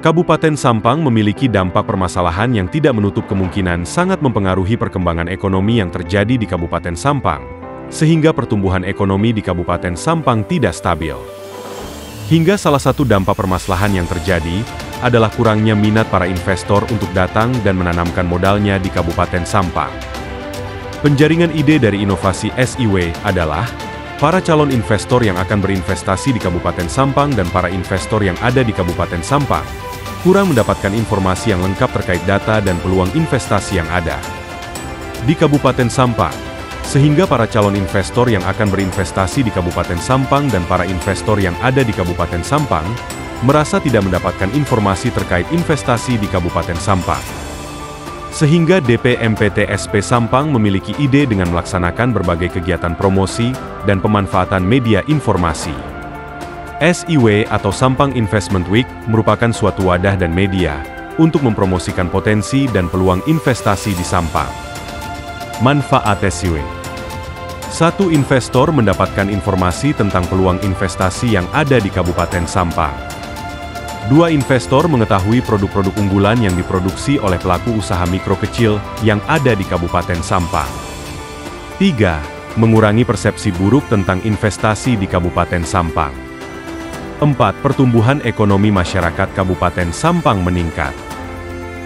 Kabupaten Sampang memiliki dampak permasalahan yang tidak menutup kemungkinan sangat mempengaruhi perkembangan ekonomi yang terjadi di Kabupaten Sampang, sehingga pertumbuhan ekonomi di Kabupaten Sampang tidak stabil. Hingga salah satu dampak permasalahan yang terjadi adalah kurangnya minat para investor untuk datang dan menanamkan modalnya di Kabupaten Sampang. Penjaringan ide dari inovasi SIW adalah para calon investor yang akan berinvestasi di Kabupaten Sampang dan para investor yang ada di Kabupaten Sampang kurang mendapatkan informasi yang lengkap terkait data dan peluang investasi yang ada di Kabupaten Sampang, sehingga para calon investor yang akan berinvestasi di Kabupaten Sampang dan para investor yang ada di Kabupaten Sampang merasa tidak mendapatkan informasi terkait investasi di Kabupaten Sampang. Sehingga DPMPTSP Sampang memiliki ide dengan melaksanakan berbagai kegiatan promosi dan pemanfaatan media informasi. SIW atau Sampang Investment Week merupakan suatu wadah dan media untuk mempromosikan potensi dan peluang investasi di Sampang. Manfaat SIW: 1. Investor mendapatkan informasi tentang peluang investasi yang ada di Kabupaten Sampang. 2. Investor mengetahui produk-produk unggulan yang diproduksi oleh pelaku usaha mikro kecil yang ada di Kabupaten Sampang. 3. Mengurangi persepsi buruk tentang investasi di Kabupaten Sampang. 4. Pertumbuhan ekonomi masyarakat Kabupaten Sampang meningkat.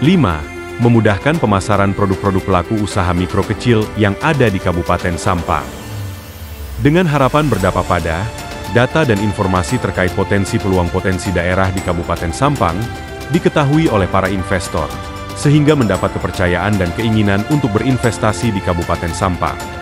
5. Memudahkan pemasaran produk-produk pelaku usaha mikro kecil yang ada di Kabupaten Sampang. Dengan harapan berdampak pada data dan informasi terkait potensi peluang potensi daerah di Kabupaten Sampang diketahui oleh para investor, sehingga mendapat kepercayaan dan keinginan untuk berinvestasi di Kabupaten Sampang.